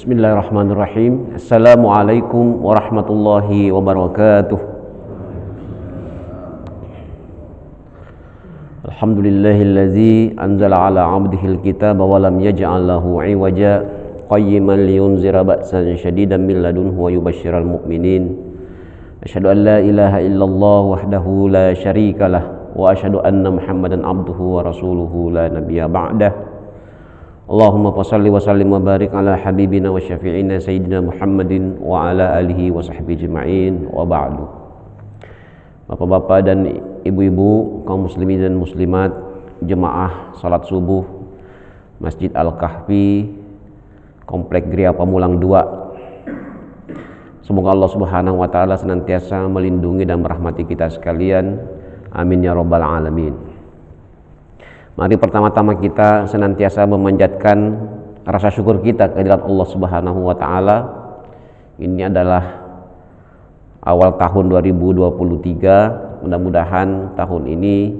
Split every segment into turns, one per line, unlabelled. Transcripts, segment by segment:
Bismillahirrahmanirrahim. Assalamualaikum warahmatullahi wabarakatuh. Alhamdulillahillazi anzala ala abdihil kitaba wa lam yaj'al lahu 'iwaja qayyiman liyunzira ba'san syadidan min ladunhu wa yubashshiral mu'minin. Asyhadu an la ilaha illallah wahdahu la syarikalah wa asyhadu anna Muhammadan abduhu wa rasuluhu la nabiyya ba'dah. Allahumma salli wa sallim wa barik ala habibina wa syafi'ina sayyidina Muhammadin wa ala alihi wa sahbihi ajma'in wa ba'du. Bapak-bapak dan ibu-ibu, kaum muslimin dan muslimat, jemaah salat subuh Masjid Al-Kahfi Komplek Gria Pamulang 2. Semoga Allah Subhanahu wa taala senantiasa melindungi dan merahmati kita sekalian. Amin ya rabbal alamin. Mari pertama-tama kita senantiasa memanjatkan rasa syukur kita kehadirat Allah Subhanahu wa taala. Ini adalah awal tahun 2023. Mudah-mudahan tahun ini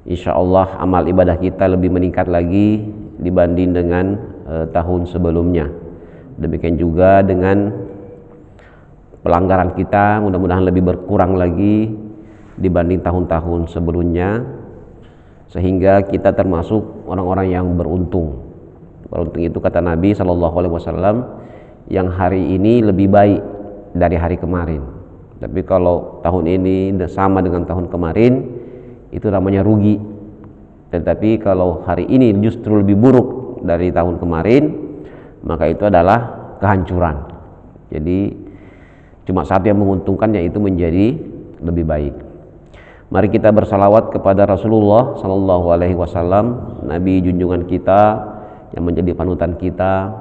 insyaallah amal ibadah kita lebih meningkat lagi dibanding dengan tahun sebelumnya. Demikian juga dengan pelanggaran kita mudah-mudahan lebih berkurang lagi dibanding tahun-tahun sebelumnya, sehingga kita termasuk orang-orang yang beruntung. Beruntung itu kata Nabi SAW, yang hari ini lebih baik dari hari kemarin. Tapi kalau tahun ini sama dengan tahun kemarin, itu namanya rugi. Tetapi kalau hari ini justru lebih buruk dari tahun kemarin, maka itu adalah kehancuran. Jadi cuma satu yang menguntungkan, yaitu menjadi lebih baik. Mari kita bersalawat kepada Rasulullah Sallallahu Alaihi Wasallam, Nabi junjungan kita yang menjadi panutan kita,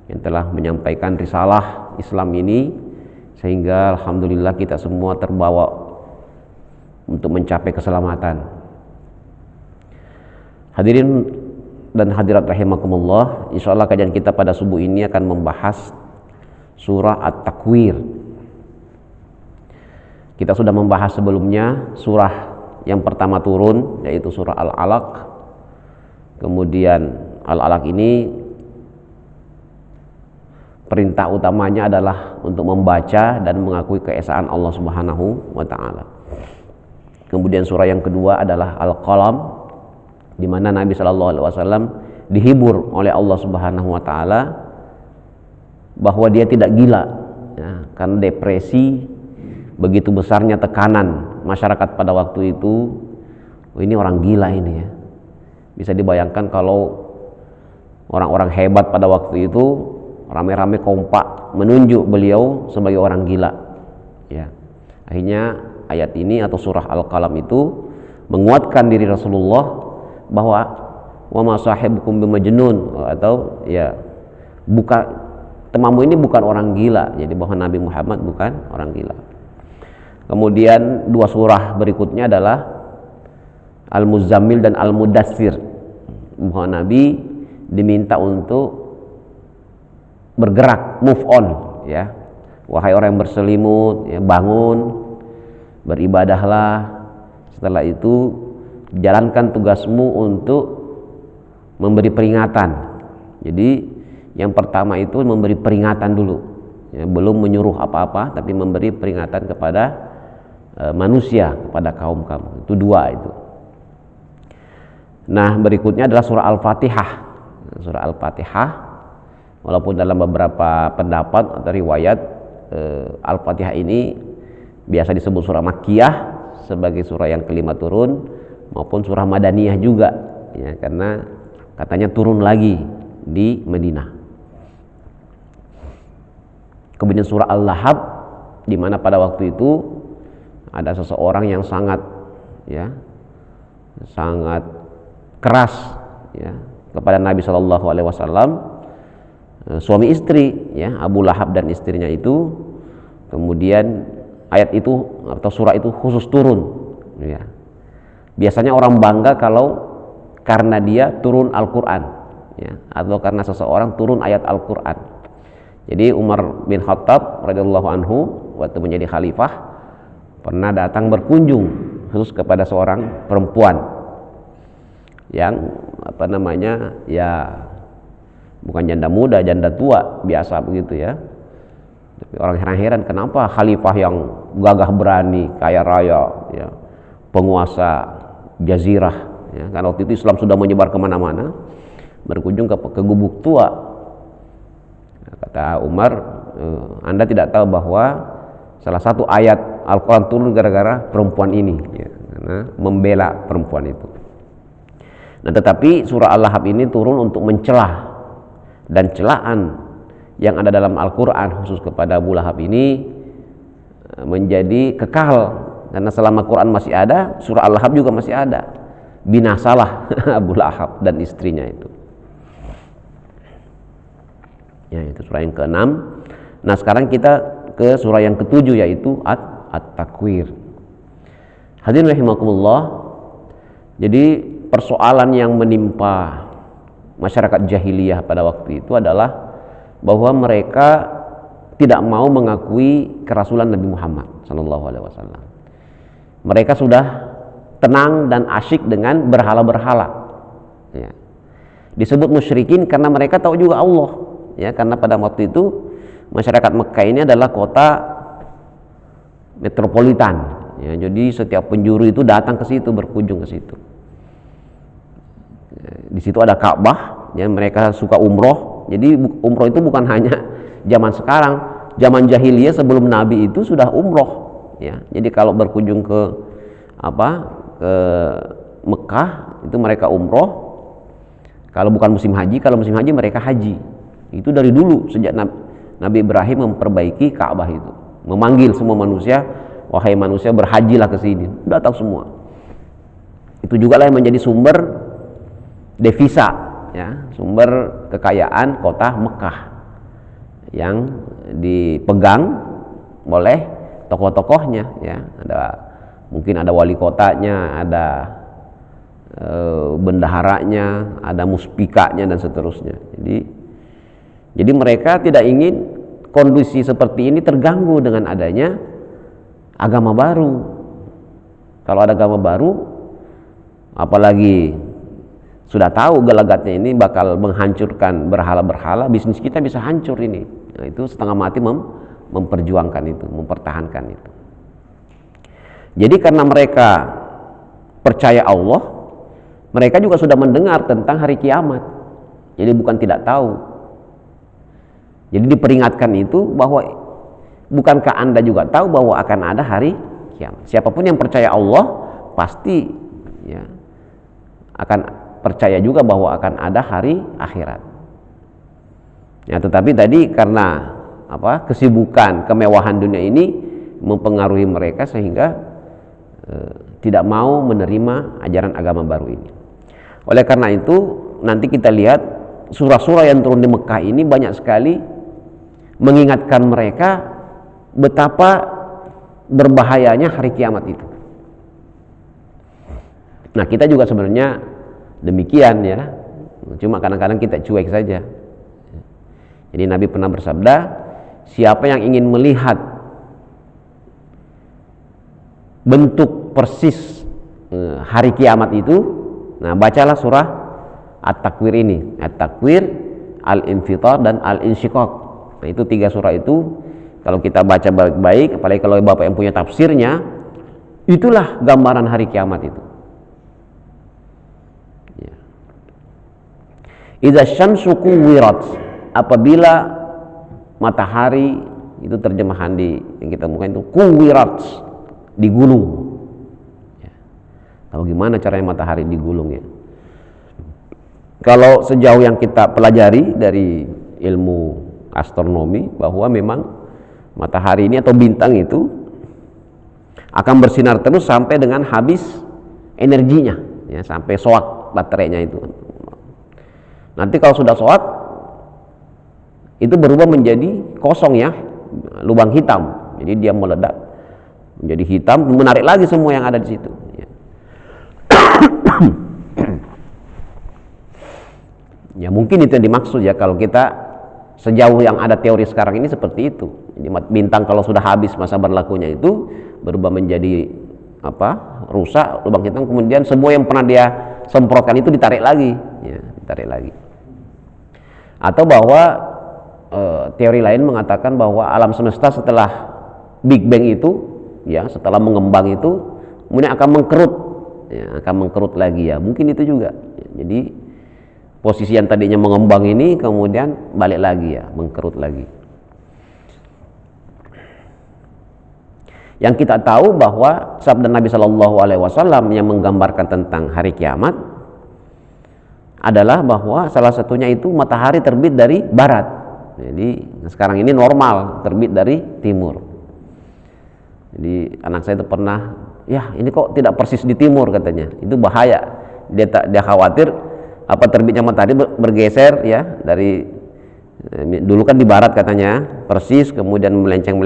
yang telah menyampaikan risalah Islam ini, sehingga alhamdulillah kita semua terbawa untuk mencapai keselamatan. Hadirin dan hadirat rahimakumullah, insyaallah kajian kita pada subuh ini akan membahas surah At-Takwir. Kita sudah membahas sebelumnya surah yang pertama turun, yaitu surah Al-Alaq. Kemudian Al-Alaq ini perintah utamanya adalah untuk membaca dan mengakui keesaan Allah Subhanahu wa taala. Kemudian surah yang kedua adalah Al-Qalam, di mana Nabi sallallahu alaihi wasallam dihibur oleh Allah Subhanahu wa taala bahwa dia tidak gila, ya, karena depresi. Begitu besarnya tekanan masyarakat pada waktu itu. Ini orang gila ini, ya. Bisa dibayangkan kalau orang-orang hebat pada waktu itu rame-rame kompak menunjuk beliau sebagai orang gila, ya. Akhirnya ayat ini atau surah Al-Qalam itu menguatkan diri Rasulullah bahwa wa ma sahibukum bimajnun, atau ya bukan, temamu ini bukan orang gila. Jadi bahwa Nabi Muhammad bukan orang gila. Kemudian dua surah berikutnya adalah Al-Muzammil dan Al-Mudaththir, bahwa Nabi diminta untuk bergerak, move on, ya. Wahai orang yang berselimut, ya, bangun, beribadahlah. Setelah itu jalankan tugasmu untuk memberi peringatan. Jadi yang pertama itu memberi peringatan dulu, ya, belum menyuruh apa-apa, tapi memberi peringatan kepada manusia, kepada kaum kamu. Itu dua itu. Nah, berikutnya adalah surah Al-Fatihah. Surah Al-Fatihah, walaupun dalam beberapa pendapat atau riwayat, Al-Fatihah ini biasa disebut surah Makkiyah sebagai surah yang kelima turun, maupun surah Madaniyah juga, ya, karena katanya turun lagi di Madinah. Kemudian surah Al-Lahab, di mana pada waktu itu ada seseorang yang sangat keras, ya, kepada Nabi Shallallahu Alaihi Wasallam, suami istri, ya, Abu Lahab dan istrinya itu. Kemudian ayat itu atau surah itu khusus turun, ya. Biasanya orang bangga kalau karena dia turun Al-Quran, ya, atau karena seseorang turun ayat Al-Quran. Jadi Umar bin Khattab radhiyallahu anhu waktu menjadi khalifah pernah datang berkunjung khusus kepada seorang perempuan yang bukan janda muda, janda tua biasa begitu ya. Tapi orang heran-heran kenapa khalifah yang gagah berani, kaya raya, ya, penguasa jazirah, ya, karena waktu itu Islam sudah menyebar kemana-mana, berkunjung ke gubuk tua. Kata Umar, Anda tidak tahu bahwa salah satu ayat Al-Quran turun gara-gara perempuan ini, ya, karena membela perempuan itu. Nah, tetapi surah Al-Lahab ini turun untuk mencelah, dan celaan yang ada dalam Al-Quran khusus kepada Abu Lahab ini menjadi kekal, karena selama Quran masih ada, surah Al-Lahab juga masih ada. Binasalah Abu Lahab dan istrinya itu. Ya, itu surah yang ke-6. Nah, sekarang kita ke surah yang ke-7, yaitu At-Takwir. Hadirin rahimakumullah. Jadi persoalan yang menimpa masyarakat jahiliyah pada waktu itu adalah bahwa mereka tidak mau mengakui kerasulan Nabi Muhammad SAW. Mereka sudah tenang dan asyik dengan berhala-berhala, ya. Disebut musyrikin karena mereka tahu juga Allah, ya, karena pada waktu itu masyarakat Mekah ini adalah kota metropolitan, ya, jadi setiap penjuru itu datang ke situ, berkunjung ke situ. Di situ ada Ka'bah, ya, mereka suka umroh. Jadi umroh itu bukan hanya zaman sekarang, zaman jahiliyah sebelum Nabi itu sudah umroh, ya. Jadi kalau berkunjung ke Mekah itu mereka umroh. Kalau bukan musim haji, kalau musim haji mereka haji. Itu dari dulu, sejak Nabi Ibrahim memperbaiki Ka'bah itu, memanggil semua manusia, wahai manusia berhajilah ke sini, datang semua. Itu juga lah yang menjadi sumber devisa, ya, sumber kekayaan kota Mekah yang dipegang oleh tokoh-tokohnya, ya. Mungkin ada wali kotanya, ada bendaharanya, ada muspikanya dan seterusnya. Jadi mereka tidak ingin kondisi seperti ini terganggu dengan adanya agama baru. Kalau ada agama baru, apalagi sudah tahu gelagatnya ini bakal menghancurkan berhala-berhala, bisnis kita bisa hancur ini. Nah, itu setengah mati memperjuangkan itu, mempertahankan itu. Jadi karena mereka percaya Allah, mereka juga sudah mendengar tentang hari kiamat. Jadi bukan tidak tahu. Jadi diperingatkan itu bahwa bukankah Anda juga tahu bahwa akan ada hari kiamat. Siapapun yang percaya Allah pasti, ya, akan percaya juga bahwa akan ada hari akhirat. Ya, tetapi tadi karena kesibukan, kemewahan dunia ini mempengaruhi mereka sehingga tidak mau menerima ajaran agama baru ini. Oleh karena itu nanti kita lihat surah-surah yang turun di Mekah ini banyak sekali mengingatkan mereka betapa berbahayanya hari kiamat itu. Nah, kita juga sebenarnya demikian, ya, cuma kadang-kadang kita cuek saja. Jadi Nabi pernah bersabda, siapa yang ingin melihat bentuk persis hari kiamat itu, nah bacalah surah At-Takwir ini, At-Takwir, Al-Infitar dan Al-Insyiqaq. Nah, itu 3 surah itu kalau kita baca baik-baik, apalagi kalau Bapak yang punya tafsirnya, itulah gambaran hari kiamat itu. Ya. Idza syamsu kuwirat, apabila matahari, itu terjemahan yang kita mukain itu kuwirat, digulung. Ya. Tahu gimana caranya matahari digulung, ya? Kalau sejauh yang kita pelajari dari ilmu astronomi, bahwa memang matahari ini atau bintang itu akan bersinar terus sampai dengan habis energinya, ya, sampai soak baterainya itu. Nanti kalau sudah soak, itu berubah menjadi kosong, ya, lubang hitam. Jadi dia meledak menjadi hitam, menarik lagi semua yang ada di situ, ya. Ya, mungkin itu yang dimaksud, ya, kalau kita sejauh yang ada teori sekarang ini seperti itu. Jadi bintang kalau sudah habis masa berlakunya itu berubah menjadi rusak, lubang hitam, kemudian semua yang pernah dia semprotkan itu ditarik lagi, ya, ditarik lagi. Atau bahwa teori lain mengatakan bahwa alam semesta setelah Big Bang itu, ya, setelah mengembang itu kemudian akan mengkerut, ya, akan mengkerut lagi, ya, mungkin itu juga. Jadi posisi yang tadinya mengembang ini kemudian balik lagi, ya, mengkerut lagi. Yang kita tahu bahwa sabda Nabi Shallallahu Alaihi Wasallam yang menggambarkan tentang hari kiamat adalah bahwa salah satunya itu matahari terbit dari barat. Jadi sekarang ini normal terbit dari timur. Jadi anak saya itu pernah, ya ini kok tidak persis di timur katanya, itu bahaya. Dia khawatir apa terbitnya matahari bergeser, ya, dari dulu kan di barat katanya persis, kemudian melenceng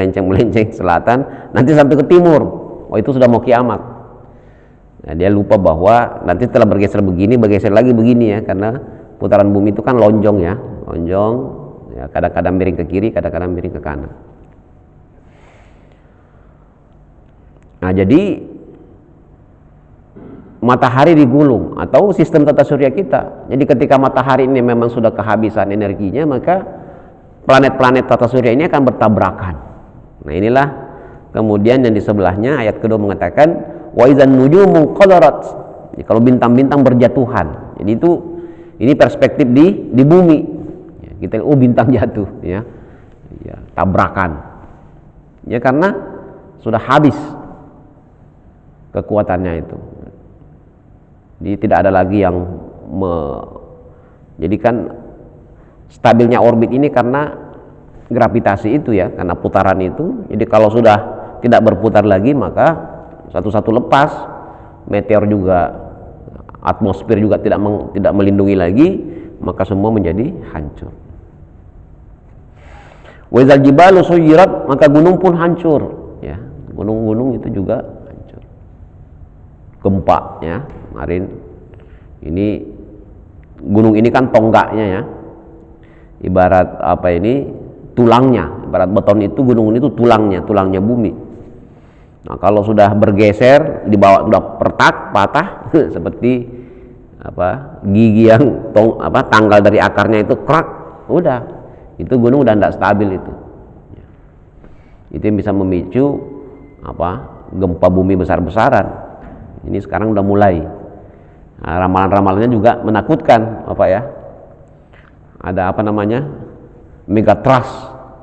selatan, nanti sampai ke timur. Oh, itu sudah mau kiamat. Nah, dia lupa bahwa nanti setelah bergeser begini, bergeser lagi begini, ya, karena putaran bumi itu kan lonjong, ya, lonjong, ya, kadang-kadang miring ke kiri, kadang-kadang miring ke kanan. Nah, jadi matahari digulung atau sistem tata surya kita. Jadi ketika matahari ini memang sudah kehabisan energinya, maka planet-planet tata surya ini akan bertabrakan. Nah, inilah kemudian yang di sebelahnya ayat kedua mengatakan wa idzan nujumu qadarat. Jadi kalau bintang-bintang berjatuhan. Jadi ini perspektif di bumi. Ya, kita bintang jatuh, ya. Ya, tabrakan. Ya, karena sudah habis kekuatannya itu. Jadi tidak ada lagi yang jadikan stabilnya orbit ini karena gravitasi itu, ya, karena putaran itu. Jadi kalau sudah tidak berputar lagi, maka satu-satu lepas, meteor juga, atmosfer juga tidak melindungi lagi, maka semua menjadi hancur. Wa idzal jibalu suyirat, maka gunung pun hancur, ya. Gunung-gunung itu juga hancur. Gempa, ya. Kemarin ini gunung ini kan tonggaknya, ya, ibarat apa ini, tulangnya, ibarat beton itu, gunung itu tulangnya bumi. Nah, kalau sudah bergeser di bawah, sudah patah seperti apa, gigi yang tanggal dari akarnya itu krak, udah, itu gunung udah tidak stabil itu. Itu yang bisa memicu apa, gempa bumi besar-besaran. Ini sekarang udah mulai. Nah, ramalan-ramalannya juga menakutkan, apa, ya, ada apa namanya, megatrust,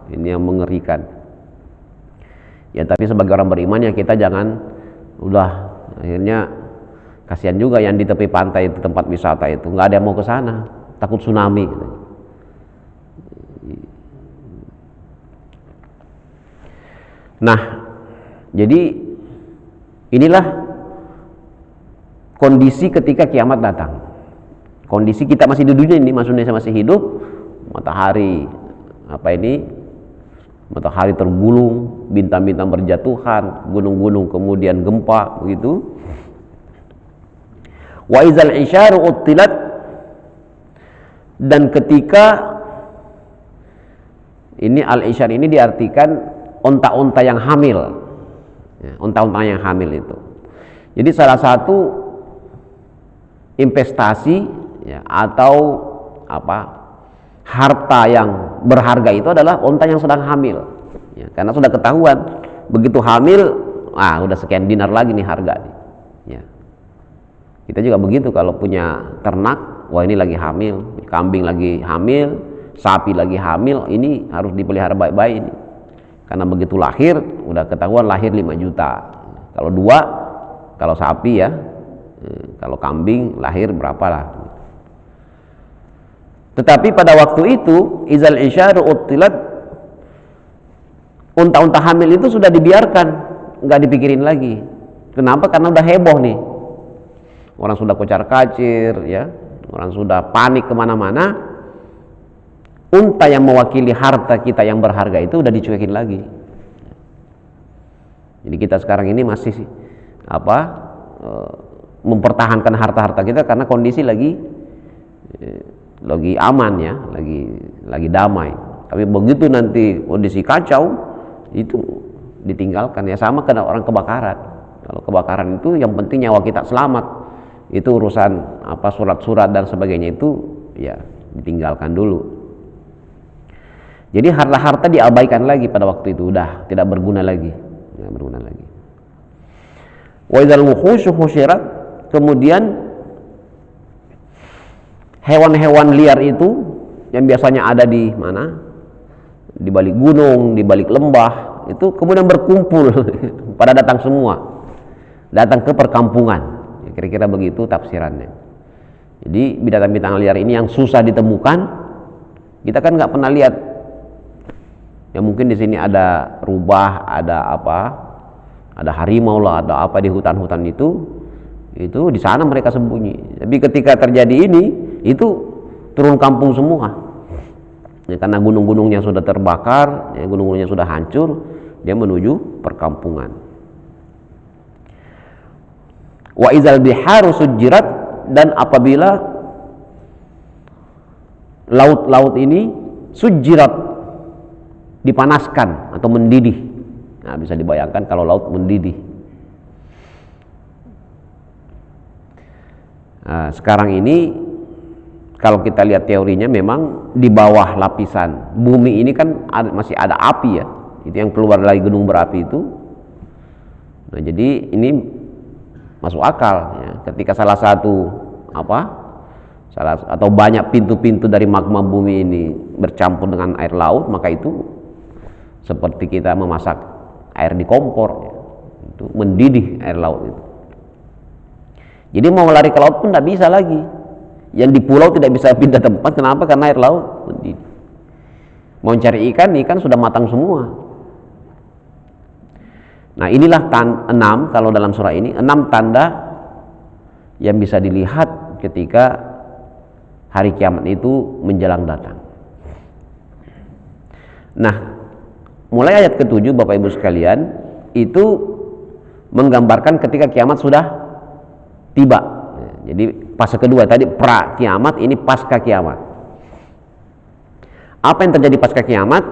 ini yang mengerikan. Ya, tapi sebagai orang beriman, ya, kita jangan udah akhirnya kasihan juga yang di tepi pantai itu, tempat wisata itu nggak ada yang mau ke sana, takut tsunami gitu. Nah, jadi inilah kondisi ketika kiamat datang. Kondisi kita masih di dunia ini, maksudnya masih hidup, matahari matahari tergulung, bintang-bintang berjatuhan, gunung-gunung kemudian gempa, begitu. Wa idzal isyaru uttilat, dan ketika ini al-isyar ini diartikan onta-onta yang hamil, ya, onta-onta yang hamil itu. Jadi salah satu investasi, ya, atau harta yang berharga itu adalah onta yang sedang hamil, ya, karena sudah ketahuan begitu hamil, udah sekian dinar lagi nih harga, ya. Kita juga begitu kalau punya ternak, wah ini lagi hamil, kambing lagi hamil, sapi lagi hamil, ini harus dipelihara baik-baik ini, karena begitu lahir udah ketahuan lahir 5 juta. Kalau 2, kalau sapi, ya, kalau kambing lahir berapa lah. Tetapi pada waktu itu izal isyaru uttilat, unta-unta hamil itu sudah dibiarkan, nggak dipikirin lagi. Kenapa? Karena udah heboh nih, orang sudah kocar-kacir, ya, orang sudah panik kemana-mana. Unta yang mewakili harta kita yang berharga itu udah dicuekin lagi. Jadi kita sekarang ini masih mempertahankan harta-harta kita karena kondisi lagi aman, ya, lagi damai. Tapi begitu nanti kondisi kacau, itu ditinggalkan, ya, sama kena orang kebakaran. Kalau kebakaran itu yang penting nyawa kita selamat, itu urusan surat-surat dan sebagainya itu, ya, ditinggalkan dulu. Jadi harta-harta diabaikan lagi pada waktu itu, udah tidak berguna lagi, tidak berguna lagi. Wa idzal wuhushu husyirat, kemudian hewan-hewan liar itu yang biasanya ada di mana? Di balik gunung, di balik lembah, itu kemudian berkumpul pada datang semua. Datang ke perkampungan. Ya, kira-kira begitu tafsirannya. Jadi binatang-binatang liar ini yang susah ditemukan, kita kan nggak pernah lihat. Ya mungkin di sini ada rubah, ada apa? Ada harimau lah, ada apa di hutan-hutan itu di sana mereka sembunyi. Tapi ketika terjadi ini, itu turun kampung semua. Ya, karena gunung-gunungnya sudah terbakar, ya, gunung-gunungnya sudah hancur, dia menuju perkampungan. Wa izal biharu sujirat, dan apabila laut-laut ini sujirat, dipanaskan atau mendidih. Nah, bisa dibayangkan kalau laut mendidih. Nah, sekarang ini kalau kita lihat teorinya, memang di bawah lapisan bumi ini kan masih ada api ya, itu yang keluar dari gunung berapi itu. Nah, jadi ini masuk akal ya, ketika salah satu atau banyak pintu-pintu dari magma bumi ini bercampur dengan air laut, maka itu seperti kita memasak air di kompor ya, itu mendidih air laut itu. Jadi mau lari ke laut pun tidak bisa lagi. Yang di pulau tidak bisa pindah tempat. Kenapa? Karena air laut mendidih. Mau cari ikan sudah matang semua. Nah, inilah 6 kalau dalam surah ini, 6 tanda yang bisa dilihat ketika hari kiamat itu menjelang datang. Nah, mulai ayat ke-7 Bapak Ibu sekalian, itu menggambarkan ketika kiamat sudah tiba. Jadi fase kedua tadi pra kiamat, ini pasca kiamat. Apa yang terjadi pasca kiamat?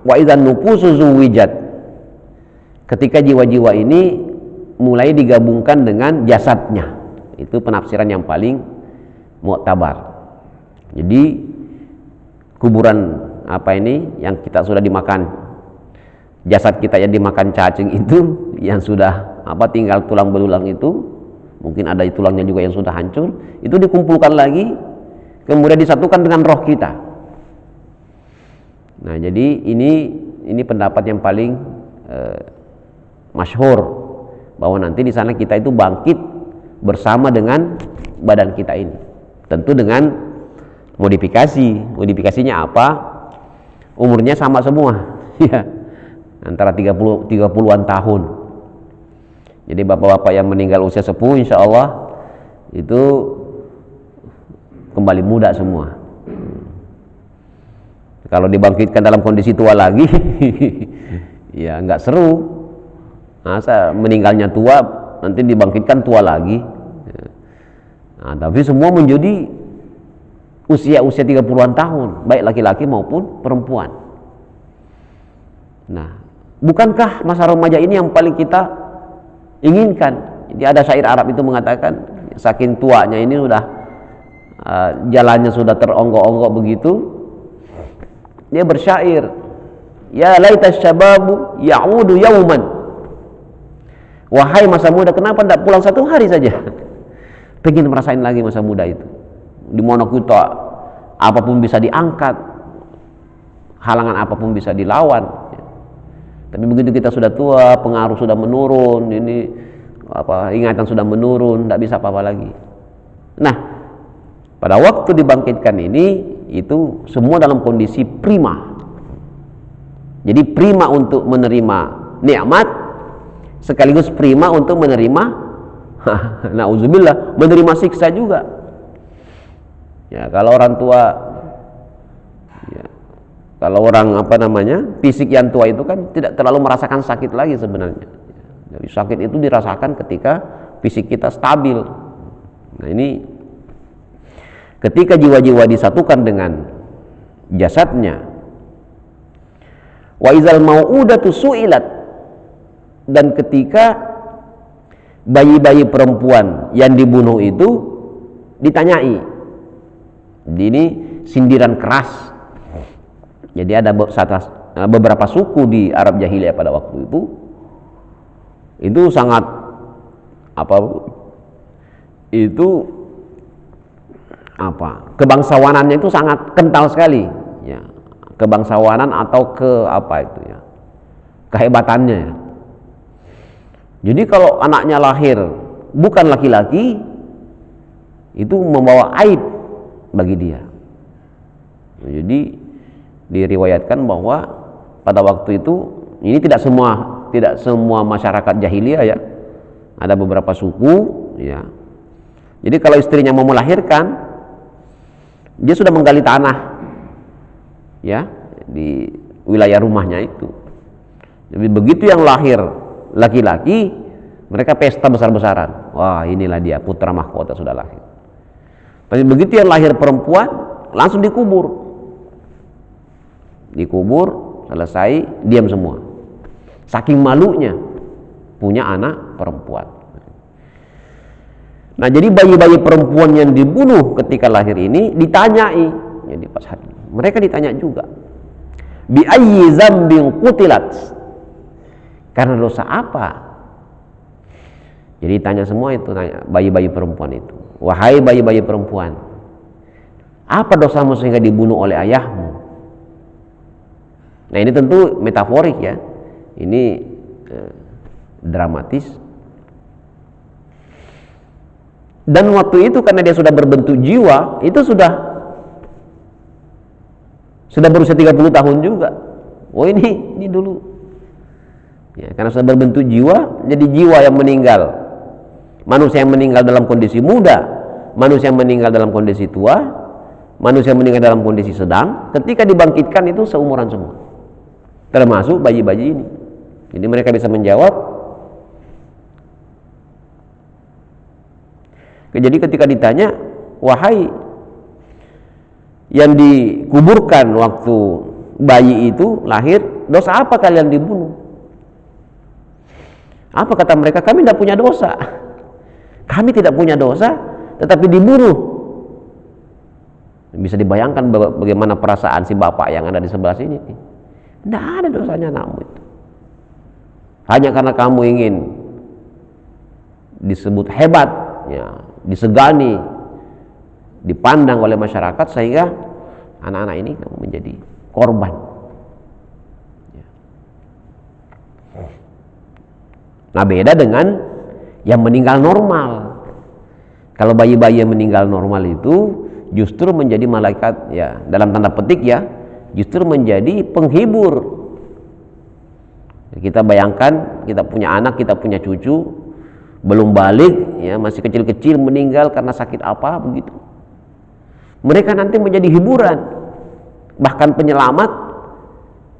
Wa idzan nufusu zuwijat. Ketika jiwa-jiwa ini mulai digabungkan dengan jasadnya. Itu penafsiran yang paling mu'tabar. Jadi kuburan yang kita sudah dimakan, jasad kita yang dimakan cacing itu, yang sudah tinggal tulang belulang itu, mungkin ada tulangnya juga yang sudah hancur, itu dikumpulkan lagi, kemudian disatukan dengan roh kita. Nah, jadi ini pendapat yang paling masyhur, bahwa nanti di sana kita itu bangkit bersama dengan badan kita ini. Tentu dengan modifikasinya apa? Umurnya sama semua, ya, antara 30-an tahun. Jadi bapak-bapak yang meninggal usia sepuh, insya Allah itu kembali muda semua. Kalau dibangkitkan dalam kondisi tua lagi, ya nggak seru. Masa meninggalnya tua, nanti dibangkitkan tua lagi. Nah, tapi semua menjadi usia 30-an tahun, baik laki-laki maupun perempuan. Nah, bukankah masa remaja ini yang paling kita inginkan? Jadi ada syair Arab itu mengatakan, saking tuanya ini sudah jalannya sudah teronggok-onggok begitu, dia bersyair, ya laita syababu ya'udu yauman. Wahai masa muda, kenapa tidak pulang satu hari saja? Pengen merasain lagi masa muda itu, di mana kita apapun bisa diangkat, halangan apapun bisa dilawan. Tapi begitu kita sudah tua, pengaruh sudah menurun, ingatan sudah menurun, tidak bisa apa-apa lagi. Nah, pada waktu dibangkitkan ini, itu semua dalam kondisi prima. Jadi prima untuk menerima nikmat, sekaligus prima untuk menerima na'udzubillah, menerima siksa juga. Ya, kalau orang tua, ya, kalau orang fisik yang tua itu kan tidak terlalu merasakan sakit lagi sebenarnya. Jadi sakit itu dirasakan ketika fisik kita stabil. Nah, ini ketika jiwa-jiwa disatukan dengan jasadnya. Wa izal mau'udatu su'ilat, dan ketika bayi-bayi perempuan yang dibunuh itu ditanyai. Ini sindiran keras Jadi ada beberapa suku di Arab jahiliyah pada waktu itu sangat kebangsawanannya itu sangat kental sekali, ya, kebangsawanan atau kehebatannya, ya. Jadi kalau anaknya lahir bukan laki-laki, itu membawa aib bagi dia. Jadi diriwayatkan bahwa pada waktu itu, ini tidak semua masyarakat jahiliyah, ya, ada beberapa suku, ya. Jadi kalau istrinya mau melahirkan, dia sudah menggali tanah, ya, di wilayah rumahnya itu. Jadi begitu yang lahir laki-laki, mereka pesta besar-besaran. Wah, inilah dia, putra mahkota sudah lahir. Tapi begitu yang lahir perempuan, langsung dikubur, selesai, diam semua. Saking malunya punya anak perempuan. Nah, jadi bayi-bayi perempuan yang dibunuh ketika lahir ini ditanyai. Jadi pas hari mereka ditanya juga, bi ayyi dzambin qutilat, karena dosa apa? Jadi tanya semua itu, tanya bayi-bayi perempuan itu, wahai bayi-bayi perempuan, apa dosamu sehingga dibunuh oleh ayahmu? Nah, ini tentu metaforik, ya, ini dramatis. Dan waktu itu karena dia sudah berbentuk jiwa, itu sudah berusia 30 tahun juga. Oh, ini dulu, ya, karena sudah berbentuk jiwa, jadi jiwa yang meninggal, manusia yang meninggal dalam kondisi muda, manusia yang meninggal dalam kondisi tua, manusia yang meninggal dalam kondisi sedang, ketika dibangkitkan itu seumuran semua, termasuk bayi-bayi ini. Jadi mereka bisa menjawab. Jadi ketika ditanya, wahai yang dikuburkan waktu bayi itu lahir, dosa apa kalian dibunuh? Apa kata mereka? Kami tidak punya dosa. Kami tidak punya dosa, tetapi dibunuh. Bisa dibayangkan bagaimana perasaan si bapak yang ada di sebelah sini. Tidak ada dosanya anakmu itu. Hanya karena kamu ingin disebut hebat, ya, disegani, dipandang oleh masyarakat, sehingga anak-anak ini menjadi korban. Nah, beda dengan yang meninggal normal. Kalau bayi-bayi yang meninggal normal itu justru menjadi malaikat, ya, dalam tanda petik, ya, justru menjadi penghibur. Kita bayangkan, kita punya anak, kita punya cucu, belum balik, ya, masih kecil-kecil, meninggal karena sakit apa begitu. Mereka nanti menjadi hiburan, bahkan penyelamat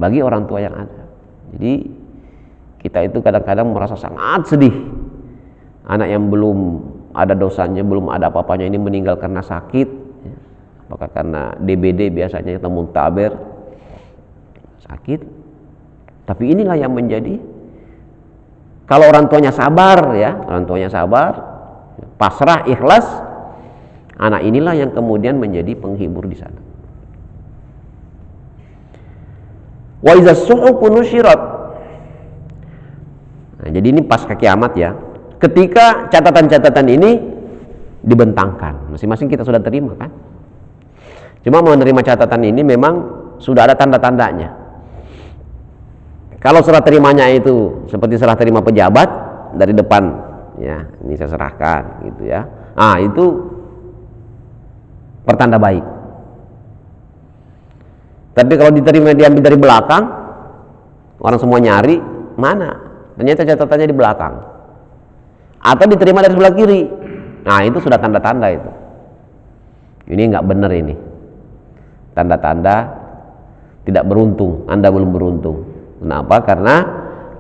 bagi orang tua yang ada. Jadi kita itu kadang-kadang merasa sangat sedih, anak yang belum ada dosanya, belum ada apa-apanya ini meninggal karena sakit, ya. Apakah karena DBD biasanya, atau muntaber, sakit. Tapi inilah yang menjadi, kalau orang tuanya sabar, ya, orang tuanya sabar, pasrah, ikhlas, anak inilah yang kemudian menjadi penghibur di sana. Wa iza suhufu nusyirat. Nah, jadi ini pasca kiamat, ya. Ketika catatan-catatan ini dibentangkan, masing-masing kita sudah terima, kan? Cuma menerima catatan ini memang sudah ada tanda-tandanya. Kalau serah terimanya itu seperti serah terima pejabat dari depan, ya, ini saya serahkan, gitu, ya. Ah, itu pertanda baik. Tapi kalau diterima diambil dari belakang, orang semua nyari, mana? Ternyata catatannya di belakang. Atau diterima dari sebelah kiri. Nah, itu sudah tanda-tanda itu. Ini nggak benar ini. Tanda-tanda tidak beruntung, Anda belum beruntung. Kenapa? Karena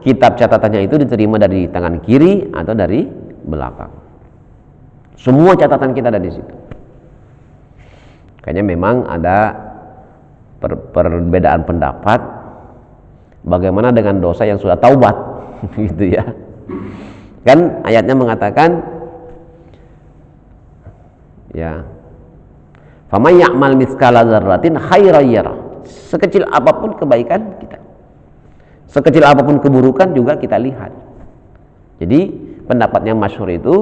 kitab catatannya itu diterima dari tangan kiri atau dari belakang. Semua catatan kita ada di situ. Kayaknya memang ada perbedaan pendapat bagaimana dengan dosa yang sudah taubat, gitu, ya. Kan ayatnya mengatakan, ya, faman ya'mal mithqala dzarratin khairan yarah. sekecil apapun kebaikan kita, sekecil apapun keburukan juga kita lihat. Jadi pendapat yang masyhur itu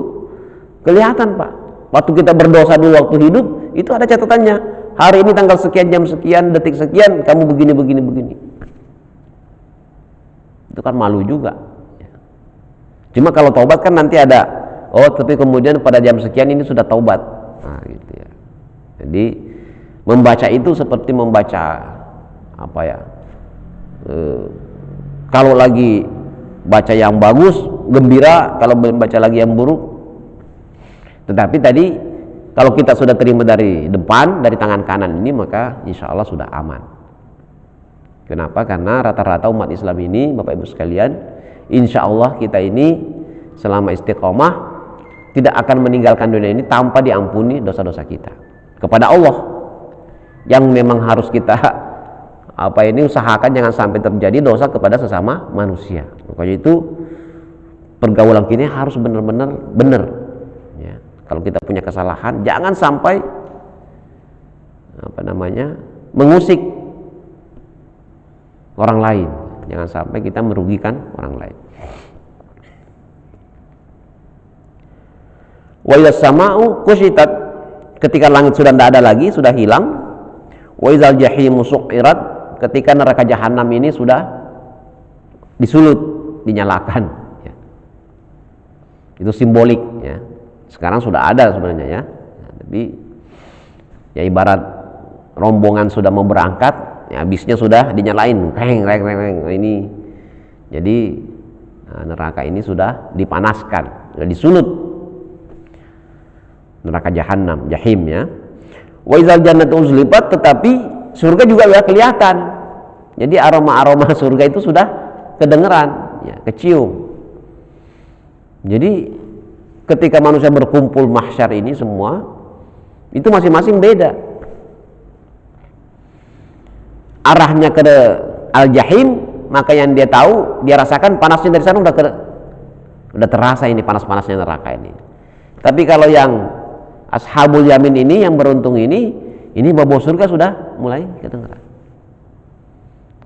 kelihatan Pak, waktu kita berdosa dulu waktu hidup itu ada catatannya, hari ini tanggal sekian, jam sekian, detik sekian kamu begini. Itu kan malu juga. Cuma kalau taubat kan nanti ada, oh tapi kemudian pada jam sekian ini sudah taubat. Nah gitu ya. Jadi membaca itu seperti membaca apa ya, kalau lagi baca yang bagus gembira, kalau membaca lagi yang buruk. Tetapi tadi kalau kita sudah terima dari depan, dari tangan kanan ini, maka insya Allah sudah aman. Kenapa? Karena rata-rata umat Islam ini, Bapak Ibu sekalian, insya Allah kita ini selama istiqomah tidak akan meninggalkan dunia ini tanpa diampuni dosa-dosa kita kepada Allah, yang memang harus kita usahakan jangan sampai terjadi dosa kepada sesama manusia. Makanya itu pergaulan kita harus benar-benar benar ya. Kalau kita punya kesalahan jangan sampai mengusik orang lain, jangan sampai kita merugikan orang lain. Wa idza sama'u kushitat, ketika langit sudah tidak ada lagi, sudah hilang. Wa idzal jahimu su'irat, ketika neraka jahanam ini sudah disulut, dinyalakan ya. Itu simbolik ya. Sekarang sudah ada sebenarnya ya. Tapi ya ibarat rombongan sudah mau berangkat, ya habisnya sudah dinyalain, reng ini. Jadi neraka ini sudah dipanaskan, sudah disulut. Neraka jahanam, jahim ya. Wa idzal jannatu uzlifat, tetapi surga juga sudah kelihatan. Jadi aroma-aroma surga itu sudah kedengeran, ya, kecium. Jadi ketika manusia berkumpul mahsyar ini semua, itu masing-masing beda. Arahnya ke al-jahim, maka yang dia tahu, dia rasakan panasnya dari sana udah terasa ini panas-panasnya neraka ini. Tapi kalau yang ashabul yamin ini, yang beruntung ini bau surga sudah mulai kedengaran.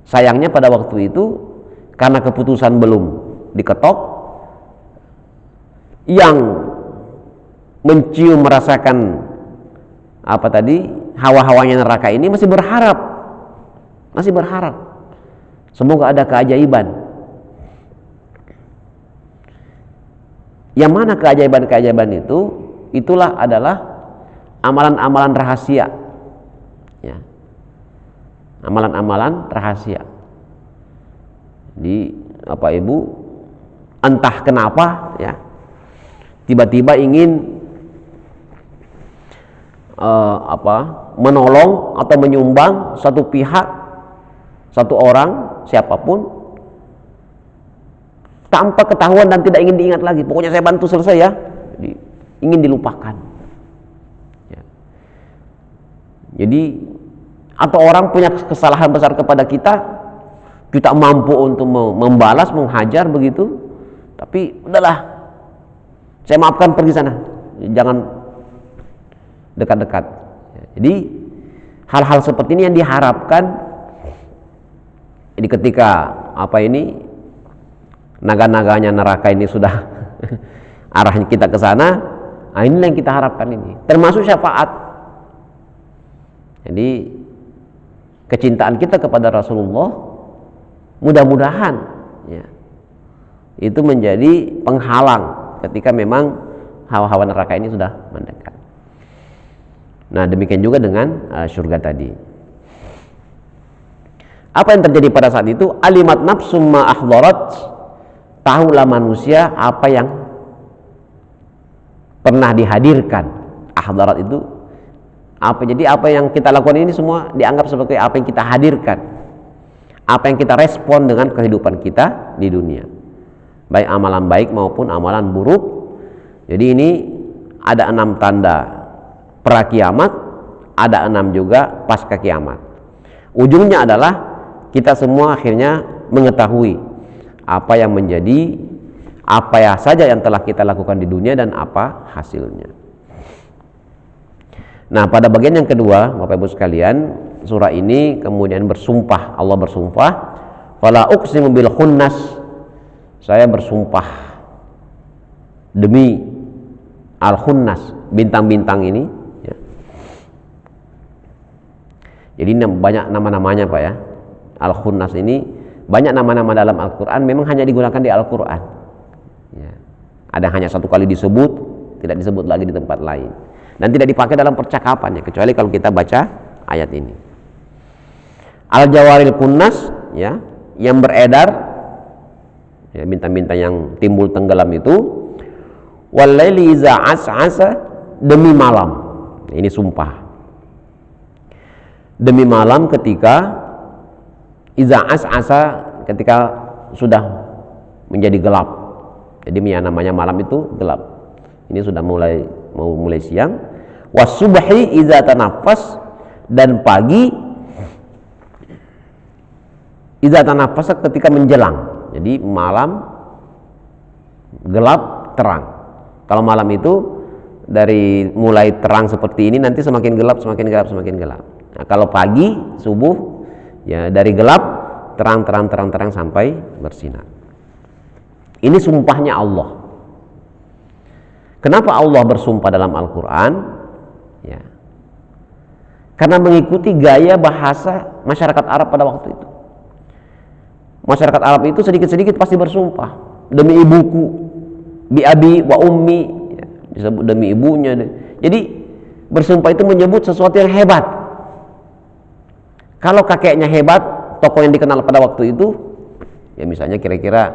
Sayangnya pada waktu itu karena keputusan belum diketok, yang mencium merasakan hawa-hawanya neraka ini masih berharap semoga ada keajaiban. Yang mana keajaiban itu? Itulah adalah amalan-amalan rahasia ya. Amalan-amalan rahasia. Di Ibu, entah kenapa ya, tiba-tiba ingin menolong atau menyumbang satu pihak, satu orang, siapapun, tanpa ketahuan dan tidak ingin diingat lagi. Pokoknya saya bantu selesai ya. Ingin dilupakan ya. Jadi atau orang punya kesalahan besar kepada kita mampu untuk membalas, menghajar begitu, tapi udahlah, saya maafkan, pergi sana, jangan dekat-dekat ya. Jadi hal-hal seperti ini yang diharapkan. Jadi ketika naga-naganya neraka ini sudah arahnya kita ke sana, nah inilah yang kita harapkan ini, termasuk syafaat. Jadi kecintaan kita kepada Rasulullah mudah-mudahan ya, itu menjadi penghalang ketika memang hawa-hawa neraka ini sudah mendekat. Nah demikian juga dengan surga tadi. Apa yang terjadi pada saat itu? Alimat nafsum ma ahdarat, tahulah manusia apa yang pernah dihadirkan. Ahdarat itu apa? Jadi apa yang kita lakukan ini semua dianggap sebagai apa yang kita hadirkan, apa yang kita respon dengan kehidupan kita di dunia, baik amalan baik maupun amalan buruk. Jadi ini ada 6 tanda pra kiamat, ada 6 juga pasca kiamat. Ujungnya adalah kita semua akhirnya mengetahui apa yang menjadi, apa saja yang telah kita lakukan di dunia dan apa hasilnya. Nah pada bagian yang kedua Bapak Ibu sekalian, surah ini kemudian bersumpah, Allah bersumpah, fala uqsimu bil khunnas, saya bersumpah demi al khunnas, bintang-bintang ini ya. Jadi banyak nama-namanya Pak ya. Al khunnas ini banyak nama-nama dalam Al-Quran, memang hanya digunakan di Al-Quran ya. Ada hanya satu kali disebut, tidak disebut lagi di tempat lain, dan tidak dipakai dalam percakapannya kecuali kalau kita baca ayat ini. Al-Jawaril Kunnas ya, yang beredar ya, bintang-bintang yang timbul tenggelam itu. Wal-laili iza as'asa, demi malam. Ini sumpah. Demi malam ketika iza as'asa, ketika sudah menjadi gelap. Jadi yang namanya malam itu gelap. Ini sudah mau mulai siang. Was-subhi iza tanaffas, dan pagi iza tanaffas, ketika menjelang. Jadi malam gelap terang. Kalau malam itu dari mulai terang seperti ini, nanti semakin gelap, semakin gelap, semakin gelap. Nah, kalau pagi subuh ya, dari gelap terang sampai bersinar. Ini sumpahnya Allah. Kenapa Allah bersumpah dalam Al-Quran? Ya, karena mengikuti gaya bahasa masyarakat Arab pada waktu itu. Masyarakat Arab itu sedikit-sedikit pasti bersumpah, demi ibuku, bi abi wa ummi ya, disebut demi ibunya. Jadi bersumpah itu menyebut sesuatu yang hebat. Kalau kakeknya hebat, tokoh yang dikenal pada waktu itu ya, misalnya kira-kira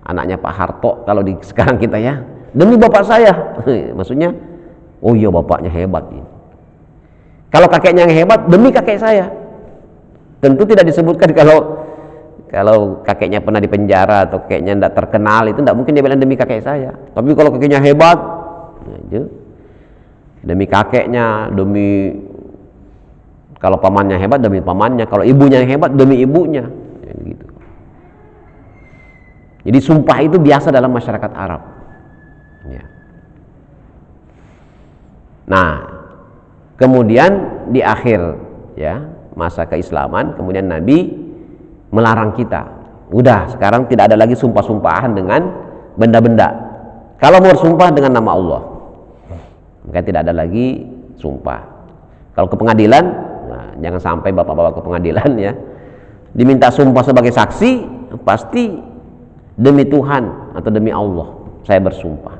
anaknya Pak Harto kalau di sekarang kita ya, demi bapak saya. Maksudnya oh iya bapaknya hebat ini. Kalau kakeknya yang hebat, demi kakek saya. Tentu tidak disebutkan kalau kakeknya pernah di penjara atau kakeknya tidak terkenal, itu tidak mungkin dia bilang demi kakek saya. Tapi kalau kakeknya hebat, ya, demi kakeknya, demi, kalau pamannya hebat demi pamannya, kalau ibunya yang hebat demi ibunya, ya, gitu. Jadi sumpah itu biasa dalam masyarakat Arab. Ya. Nah, kemudian di akhir ya masa keislaman, kemudian Nabi melarang kita. Udah, sekarang tidak ada lagi sumpah-sumpahan dengan benda-benda. Kalau mau bersumpah dengan nama Allah, maka tidak ada lagi sumpah. Kalau ke pengadilan, nah, jangan sampai bapak-bapak ke pengadilan ya, diminta sumpah sebagai saksi, pasti demi Tuhan atau demi Allah saya bersumpah.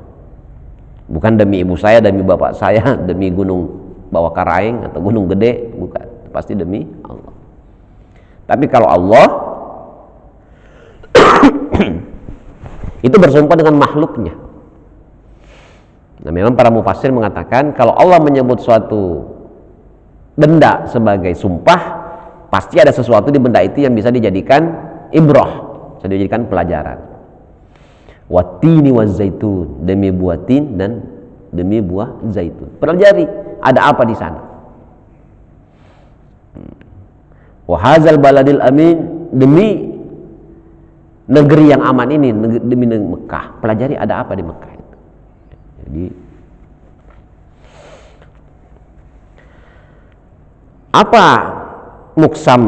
Bukan demi ibu saya, demi bapak saya, demi gunung Bawakaraeng atau gunung gede, bukan. Pasti demi Allah. Tapi kalau Allah itu bersumpah dengan makhluknya. Nah, memang para mufassir mengatakan kalau Allah menyebut suatu benda sebagai sumpah, pasti ada sesuatu di benda itu yang bisa dijadikan ibrah, bisa dijadikan pelajaran. Wattini wazzaitun, demi buah tin dan demi buah zaitun. Pelajari ada apa di sana. Wahazal baladil amin, demi negeri yang aman ini, demi Mekah. Pelajari ada apa di Mekah itu. Jadi apa muksam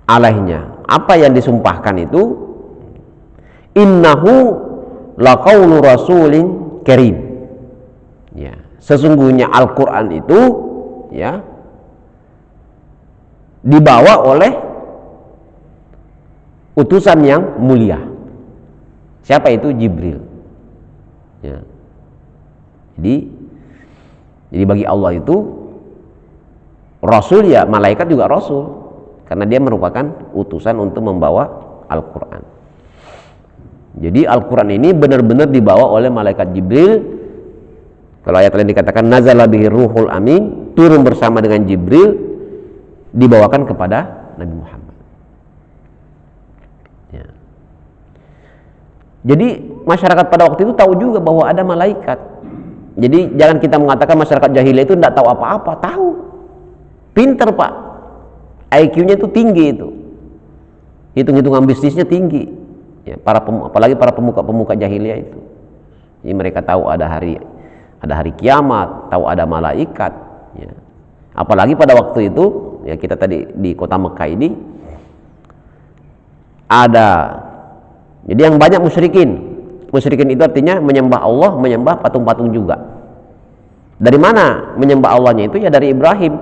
alaihnya, apa yang disumpahkan itu, innahu laqaulu rasulin karim. Ya, sesungguhnya Al-Qur'an itu ya dibawa oleh utusan yang mulia. Siapa itu? Jibril. Ya. Jadi bagi Allah itu Rasul ya, malaikat juga Rasul, karena dia merupakan utusan untuk membawa Al-Quran. Jadi Al-Quran ini benar-benar dibawa oleh malaikat Jibril. Kalau ayat lain dikatakan nazala bihi ruhul amin, turun bersama dengan Jibril, dibawakan kepada Nabi Muhammad. Ya. Jadi masyarakat pada waktu itu tahu juga bahwa ada malaikat. Jadi jangan kita mengatakan masyarakat jahiliyah itu tidak tahu apa-apa. Tahu, pinter Pak, IQ-nya itu tinggi, itu hitung-hitungan bisnisnya tinggi ya, apalagi para pemuka-pemuka jahiliyah itu. Jadi mereka tahu ada hari kiamat, tahu ada malaikat ya. Apalagi pada waktu itu, ya kita tadi di kota Mekah ini ada, jadi yang banyak musyrikin. Musyrikin itu artinya menyembah Allah, menyembah patung-patung juga. Dari mana menyembah Allahnya itu? Ya dari Ibrahim.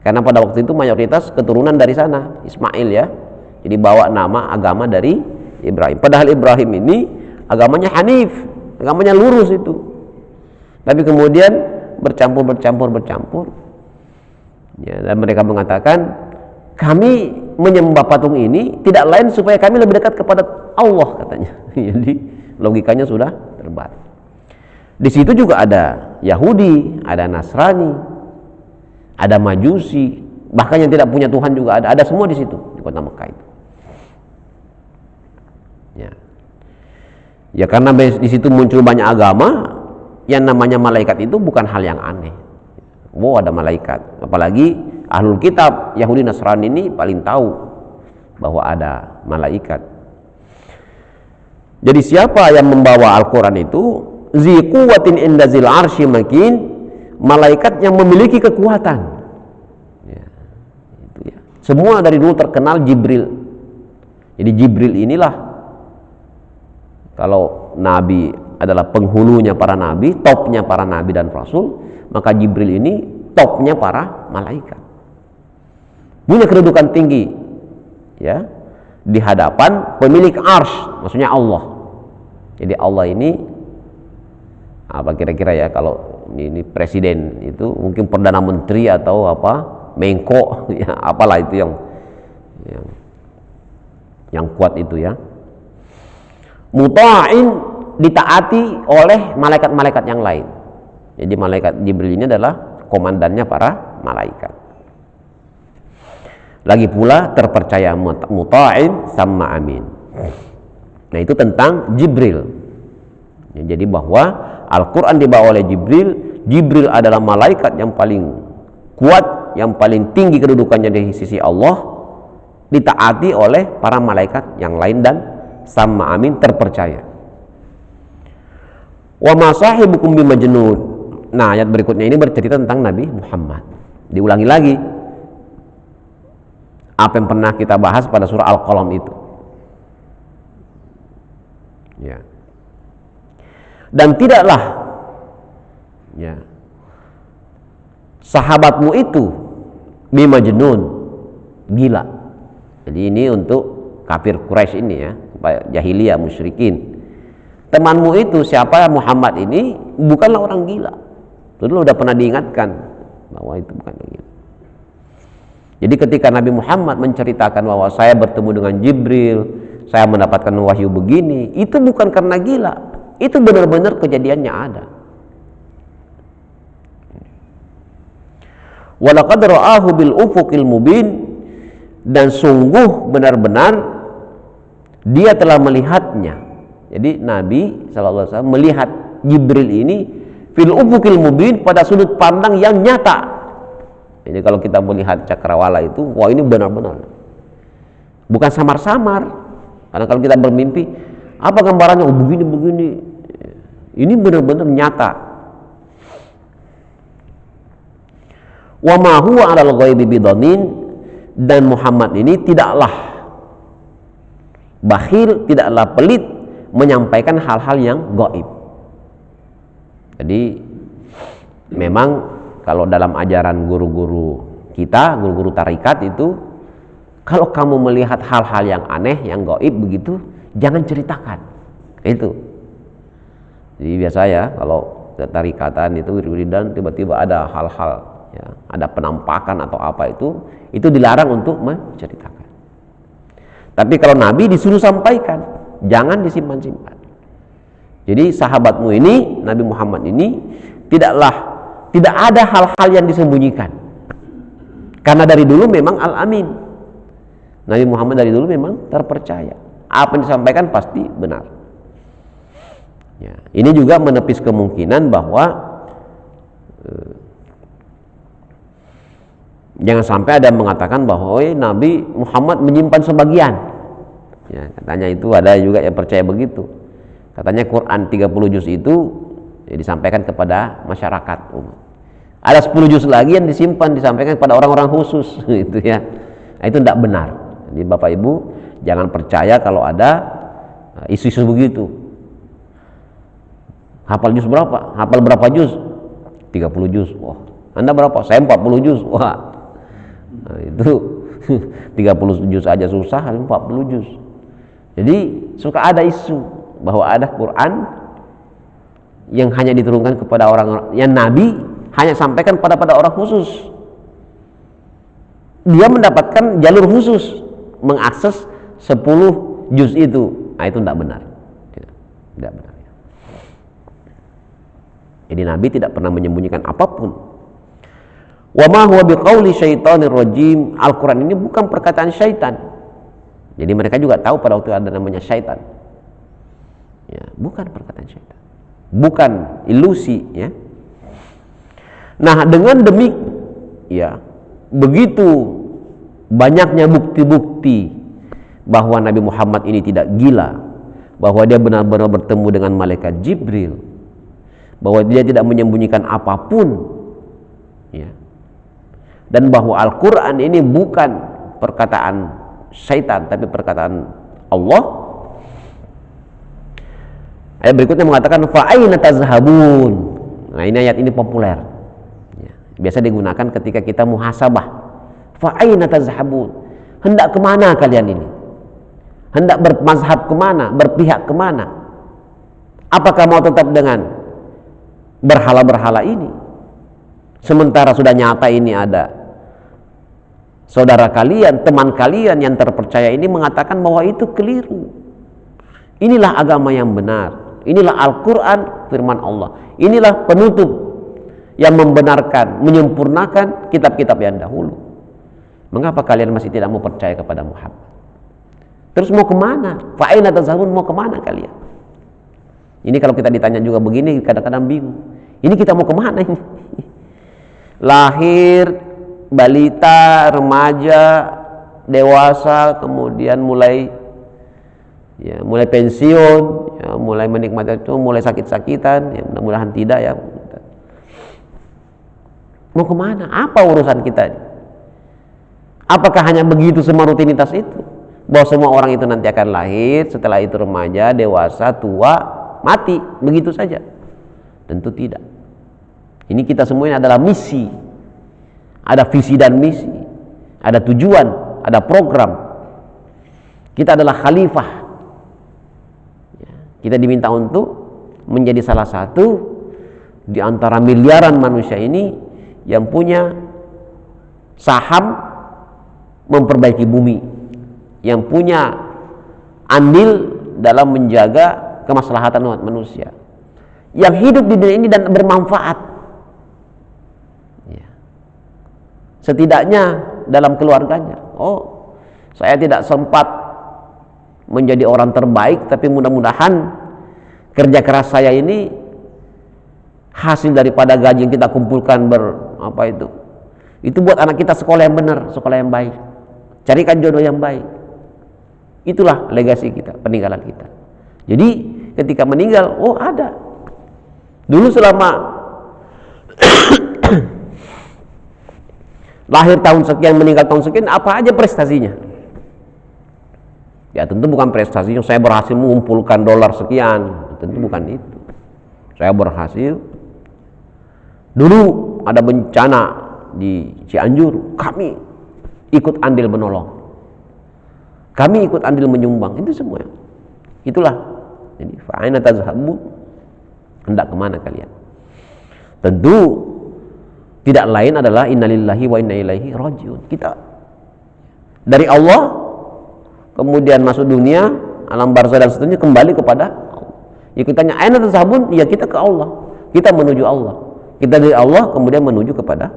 Karena pada waktu itu mayoritas keturunan dari sana, Ismail ya. Jadi bawa nama agama dari Ibrahim. Padahal Ibrahim ini agamanya Hanif, agamanya lurus itu. Tapi kemudian bercampur. Ya, dan mereka mengatakan, kami menyembah patung ini tidak lain supaya kami lebih dekat kepada Allah, katanya. Jadi logikanya sudah terbalik. Di situ juga ada Yahudi, ada Nasrani, ada Majusi, bahkan yang tidak punya Tuhan juga ada semua di situ di kota Mekah itu. Ya karena di situ muncul banyak agama, yang namanya malaikat itu bukan hal yang aneh. Wow, ada malaikat. Apalagi ahlul kitab Yahudi Nasrani ini paling tahu bahwa ada malaikat. Jadi siapa yang membawa Al-Quran itu? Zi quwwatin inda zil arsy makin, malaikat yang memiliki kekuatan. Ya, itu ya. Semua dari dulu terkenal Jibril. Jadi Jibril inilah, kalau Nabi adalah penghulunya para Nabi, topnya para Nabi dan Rasul, maka Jibril ini topnya para malaikat. Punya kedudukan tinggi, ya, di hadapan pemilik arsy, maksudnya Allah. Jadi Allah ini apa kira-kira ya, kalau ini presiden itu mungkin perdana menteri atau apa, Menko, ya apalah itu yang kuat itu ya. Muta'in, ditaati oleh malaikat-malaikat yang lain. Jadi malaikat Jibril ini adalah komandannya para malaikat. Lagi pula terpercaya, muta'in sama amin. Nah itu tentang Jibril. Ya, jadi bahwa Al-Quran dibawa oleh Jibril. Jibril adalah malaikat yang paling kuat, yang paling tinggi kedudukannya di sisi Allah, ditaati oleh para malaikat yang lain dan sama amin, terpercaya. Wa ma sahibukum bimajnun. Nah, ayat berikutnya ini bercerita tentang Nabi Muhammad. Diulangi lagi apa yang pernah kita bahas pada surah Al-Qalam itu. Ya. Dan tidaklah ya sahabatmu itu bimajnun, gila. Jadi ini untuk kafir Quraisy ini ya, jahiliyah musyrikin. Temanmu itu siapa? Muhammad ini bukanlah orang gila. Itu dulu udah pernah diingatkan bahwa itu bukan orang gila. Jadi ketika Nabi Muhammad menceritakan bahwa saya bertemu dengan Jibril, saya mendapatkan wahyu begini, itu bukan karena gila. Itu benar-benar kejadiannya ada. Walaqad ra'ahu bil ufuqil mubin, dan sungguh benar-benar dia telah melihatnya. Jadi Nabi SAW melihat Jibril ini fil ufuqil mubin, pada sudut pandang yang nyata. Jadi kalau kita melihat cakrawala itu, wah ini benar-benar, bukan samar-samar. Karena kalau kita bermimpi, apa gambarannya? Oh begini-begini. Ini benar-benar nyata. Wa ma huwa 'alal ghaibi bidanin, dan Muhammad ini tidaklah bakhil, tidaklah pelit menyampaikan hal-hal yang gaib. Jadi memang kalau dalam ajaran guru-guru kita, guru-guru tarikat itu, kalau kamu melihat hal-hal yang aneh, yang gaib begitu, jangan ceritakan. Itu. Jadi biasa ya, kalau tarikatan itu wiridan tiba-tiba ada hal-hal, ya, ada penampakan atau apa itu dilarang untuk menceritakan. Tapi kalau Nabi disuruh sampaikan, jangan disimpan-simpan. Jadi sahabatmu ini, Nabi Muhammad ini, tidak ada hal-hal yang disembunyikan. Karena dari dulu memang Al-Amin. Nabi Muhammad dari dulu memang terpercaya. Apa yang disampaikan pasti benar. Ya, ini juga menepis kemungkinan bahwa jangan sampai ada yang mengatakan bahwa Nabi Muhammad menyimpan sebagian. Ya, katanya itu ada juga yang percaya begitu. Katanya Quran 30 juz itu disampaikan kepada masyarakat umat. Ada 10 juz lagi yang disampaikan kepada orang-orang khusus gitu ya. Nah, itu tidak benar. Jadi Bapak Ibu jangan percaya kalau ada isu-isu begitu. Hafal juz berapa? Hafal berapa juz? 30 juz. Wah, Anda berapa? Saya 40 juz. Wah. Nah, itu 30 juz aja susah, 40 juz. Jadi suka ada isu bahwa ada Quran yang hanya diturunkan kepada orang yang Nabi hanya sampaikan pada orang khusus. Dia mendapatkan jalur khusus mengakses 10 juz itu. Nah, itu tidak benar. Tidak benar. Jadi Nabi tidak pernah menyembunyikan apapun. Wa ma huwa biqauli syaitonir rajim. Al-Quran ini bukan perkataan syaitan. Jadi mereka juga tahu pada waktu ada namanya syaitan. Ya, bukan perkataan syaitan. Bukan ilusi, ya. Nah, dengan ya, begitu banyaknya bukti-bukti bahwa Nabi Muhammad ini tidak gila, bahwa dia benar-benar bertemu dengan malaikat Jibril, bahwa dia tidak menyembunyikan apapun, ya, dan bahwa Al-Quran ini bukan perkataan syaitan tapi perkataan Allah. Ayat berikutnya mengatakan fa aina tazhabun. Nah, ini ayat ini populer, ya, biasa digunakan ketika kita muhasabah. Fa aina tazhabun, hendak kemana kalian ini? Hendak bermazhab kemana? Berpihak kemana? Apakah mau tetap dengan berhala-berhala ini, sementara sudah nyata ini ada saudara kalian, teman kalian yang terpercaya ini mengatakan bahwa itu keliru. Inilah agama yang benar, inilah Al-Quran firman Allah, inilah penutup yang membenarkan, menyempurnakan kitab-kitab yang dahulu. Mengapa kalian masih tidak mau percaya kepada Muhammad? Terus mau kemana? Fa'ina tazhabun, mau kemana kalian? Ini kalau kita ditanya juga begini kadang-kadang bingung. Ini kita mau kemana ini? Lahir, balita, remaja, dewasa, kemudian mulai pensiun, ya, mulai menikmati itu, mulai sakit-sakitan, ya, mudah-mudahan tidak ya. Mau kemana? Apa urusan kita ini? Apakah hanya begitu semua rutinitas itu? Bahwa semua orang itu nanti akan lahir, setelah itu remaja, dewasa, tua, mati, begitu saja? Tentu tidak. Ini kita semua ini adalah misi, ada visi dan misi, ada tujuan, ada program. Kita adalah khalifah. Kita diminta untuk menjadi salah satu di antara miliaran manusia ini yang punya saham memperbaiki bumi, yang punya andil dalam menjaga kemaslahatan umat manusia, yang hidup di dunia ini dan bermanfaat, ya, setidaknya dalam keluarganya. Oh, saya tidak sempat menjadi orang terbaik, tapi mudah-mudahan kerja keras saya ini hasil daripada gaji yang kita kumpulkan itu buat anak kita sekolah yang benar, sekolah yang baik, carikan jodoh yang baik. Itulah legasi kita, peninggalan kita. Jadi ketika meninggal, oh ada. Dulu selama lahir tahun sekian, meninggal tahun sekian, apa aja prestasinya? Ya tentu bukan prestasinya saya berhasil mengumpulkan dolar sekian, tentu bukan itu. Saya berhasil. Dulu ada bencana di Cianjur, kami ikut andil menolong, kami ikut andil menyumbang, itu semua. Itulah. Jadi fa'aina tazhabun, hendak kemana kalian? Tentu tidak lain adalah innalillahi wa inna ilaihi rajiun. Kita dari Allah, kemudian masuk dunia, alam barzah dan seterusnya, kembali kepada Allah. Ya kita tanya aina tazhabun, ya kita ke Allah, kita menuju Allah. Kita dari Allah kemudian menuju kepada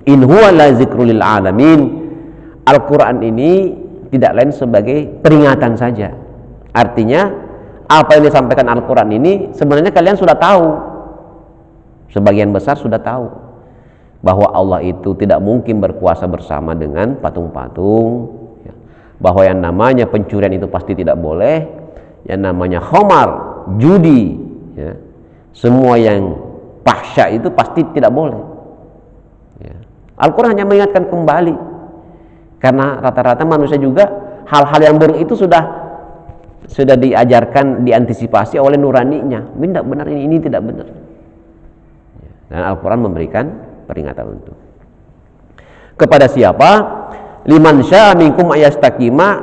in huwa la zikrul lil alamin. Al-Quran ini tidak lain sebagai peringatan saja. Artinya apa yang disampaikan Al-Quran ini sebenarnya kalian sudah tahu, sebagian besar sudah tahu bahwa Allah itu tidak mungkin berkuasa bersama dengan patung-patung, ya. Bahwa yang namanya pencurian itu pasti tidak boleh, yang namanya khamar, judi, ya. Semua yang fahsya itu pasti tidak boleh. Ya. Al-Quran hanya mengingatkan kembali, karena rata-rata manusia juga hal-hal yang buruk itu sudah diajarkan, diantisipasi oleh nuraninya. Ini tidak benar, ini tidak benar. Dan Al-Quran memberikan peringatan untuk kepada siapa? Liman syaa minkum ayastaqima,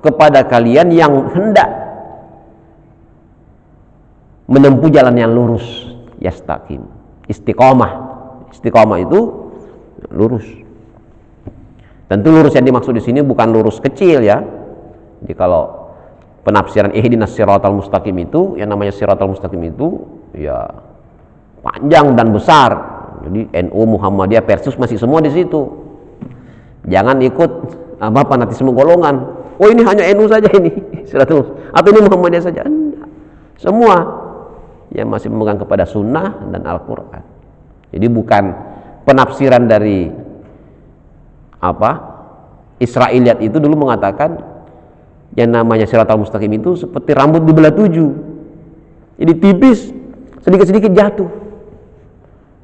kepada kalian yang hendak menempuh jalan yang lurus. Yastaqim, istiqomah. Istiqomah itu lurus. Tentu lurus yang dimaksud di sini bukan lurus kecil ya. Jadi kalau penafsiran ihdinas siratal mustaqim itu, yang namanya siratal mustaqim itu ya panjang dan besar. Jadi NU, Muhammadiyah, Persus masih semua di situ. Jangan ikut fanatisme golongan. Oh ini hanya NU saja ini, atau ini Muhammadiyah saja. Enggak. Semua yang masih memegang kepada sunnah dan Al-Quran. Jadi bukan penafsiran dari Israiliyat itu dulu mengatakan yang namanya siratal mustaqim itu seperti rambut dibelah 7. Jadi tipis, sedikit-sedikit jatuh.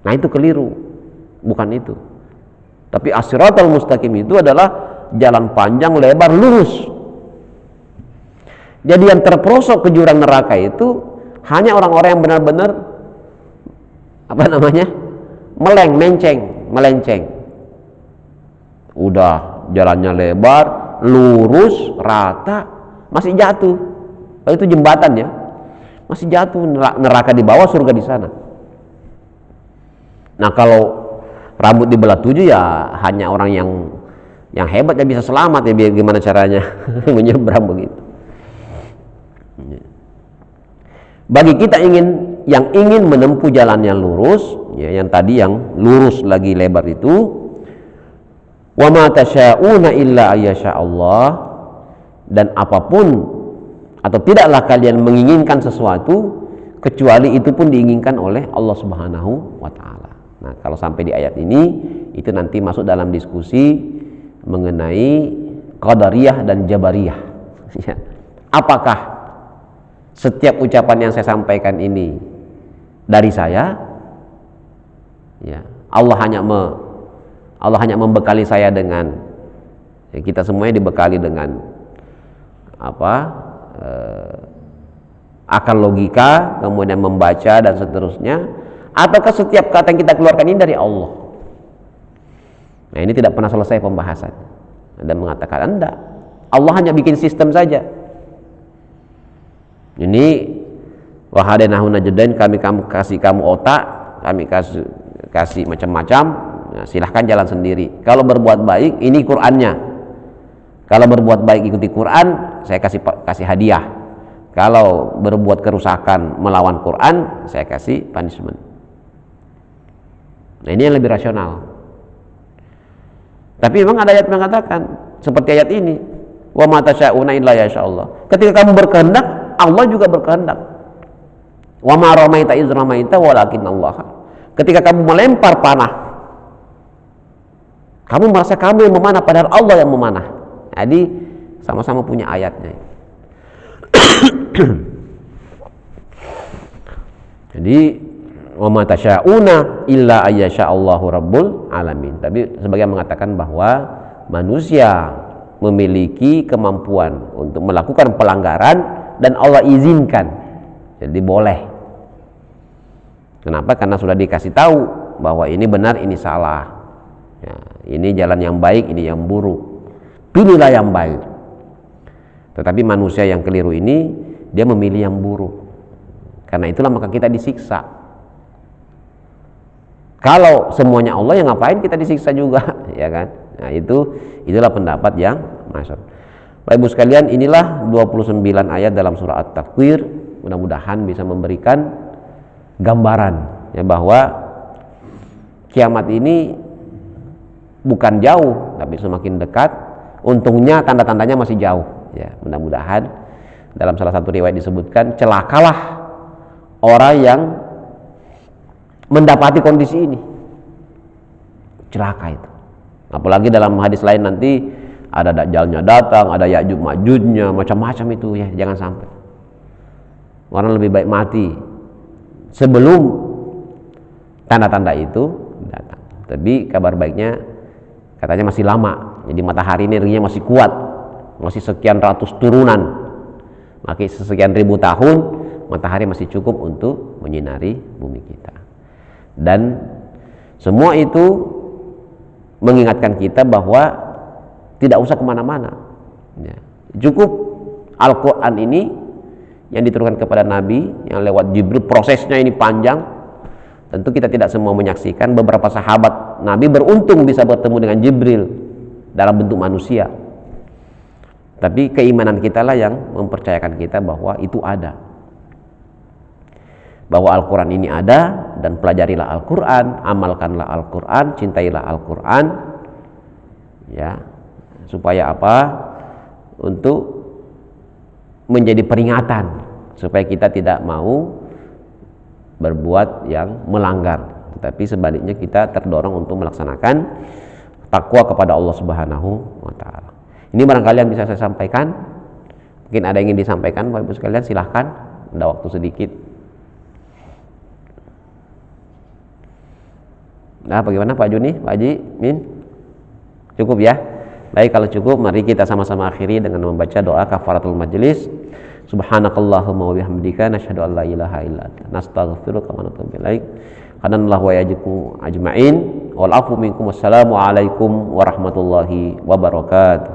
Nah itu keliru, bukan itu. Tapi as-siratal mustaqim itu adalah jalan panjang, lebar, lurus. Jadi yang terperosok ke jurang neraka itu hanya orang-orang yang benar-benar melenceng. Udah jalannya lebar, lurus, rata, masih jatuh. Kalau itu jembatan ya, masih jatuh, neraka di bawah, surga di sana. Nah kalau rambut dibelah 7 ya hanya orang yang hebat yang bisa selamat ya, gimana caranya menyeberang begitu. Bagi kita yang ingin menempuh jalan yang lurus, ya, yang tadi yang lurus lagi lebar itu, wa ma tasyauna illa ayyasha Allah, dan apapun atau tidaklah kalian menginginkan sesuatu kecuali itu pun diinginkan oleh Allah Subhanahu wa taala. Nah, kalau sampai di ayat ini itu nanti masuk dalam diskusi mengenai Qadariyah dan Jabariyah. Apakah setiap ucapan yang saya sampaikan ini dari saya? Ya, Allah hanya membekali saya dengan, ya, kita semuanya dibekali dengan akal logika, kemudian membaca dan seterusnya. Ataukah setiap kata yang kita keluarkan ini dari Allah? Nah ini tidak pernah selesai pembahasan. Ada mengatakan enggak, Allah hanya bikin sistem saja. Ini wahadainahu najdain, kami kasih kamu otak, kami kasih macam-macam. Nah, silahkan jalan sendiri. Kalau berbuat baik, ini Qur'annya. Kalau berbuat baik ikuti Qur'an, saya kasih hadiah. Kalau berbuat kerusakan melawan Qur'an, saya kasih punishment. Nah ini yang lebih rasional. Tapi memang ada ayat mengatakan seperti ayat ini, wa ma tasyauna illa yasha Allah. Ketika kamu berkehendak, Allah juga berkehendak. Wa ma ramaita iz ramaita walakin Allah. Ketika kamu melempar panah, kamu merasa kamu yang memanah padahal Allah yang memanah. Jadi sama-sama punya ayatnya. Jadi wa ma tasyauna illa ayyasha Allahu rabbul alamin. Tapi sebagian mengatakan bahwa manusia memiliki kemampuan untuk melakukan pelanggaran dan Allah izinkan. Jadi boleh. Kenapa? Karena sudah dikasih tahu bahwa ini benar, ini salah. Ya, ini jalan yang baik, ini yang buruk. Pilihlah yang baik. Tetapi manusia yang keliru ini dia memilih yang buruk. Karena itulah maka kita disiksa. Kalau semuanya Allah, yang ngapain kita disiksa juga, ya kan? Nah, itulah pendapat yang masuk. Bapak Ibu sekalian, inilah 29 ayat dalam surah At-Takwir. Mudah-mudahan bisa memberikan gambaran ya bahwa kiamat ini bukan jauh tapi semakin dekat. Untungnya tanda-tandanya masih jauh ya. Mudah-mudahan dalam salah satu riwayat disebutkan celakalah orang yang mendapati kondisi ini. Celaka itu. Apalagi dalam hadis lain nanti ada Dajjalnya datang, ada Ya'juj Ma'jujnya, macam-macam itu ya, jangan sampai. Orang lebih baik mati sebelum tanda-tanda itu datang. Tapi kabar baiknya katanya masih lama. Jadi matahari ini energinya masih kuat, masih sekian ratus turunan, masih sekian ribu tahun, matahari masih cukup untuk menyinari bumi kita. Dan semua itu mengingatkan kita bahwa tidak usah kemana-mana, ya. Cukup Al-Quran ini yang diturunkan kepada Nabi, yang lewat Jibril, prosesnya ini panjang. Tentu kita tidak semua menyaksikan. Beberapa sahabat Nabi beruntung bisa bertemu dengan Jibril dalam bentuk manusia. Tapi keimanan kita lah yang mempercayakan kita bahwa itu ada, bahwa Al-Quran ini ada, dan pelajarilah Al-Quran, amalkanlah Al-Quran, cintailah Al-Quran, ya, supaya apa? Untuk menjadi peringatan supaya kita tidak mau berbuat yang melanggar, tetapi sebaliknya kita terdorong untuk melaksanakan takwa kepada Allah Subhanahu wa taala. Ini barangkali yang bisa saya sampaikan. Mungkin ada yang ingin disampaikan Bapak Ibu sekalian, silahkan, ada waktu sedikit. Nah, bagaimana Pak Juni, Pak Haji, Min? Cukup ya? Baik, kalau cukup mari kita sama-sama akhiri dengan membaca doa kafaratul majlis. Subhanakallahumma wa bihamdika nasyhadu an la ilaha illa anta nastaghfiruka wa natubu ilaik. Qanallahu wa yajikum ajmain. Wal afu minkum. Wassalamu alaikum warahmatullahi wabarakatuh.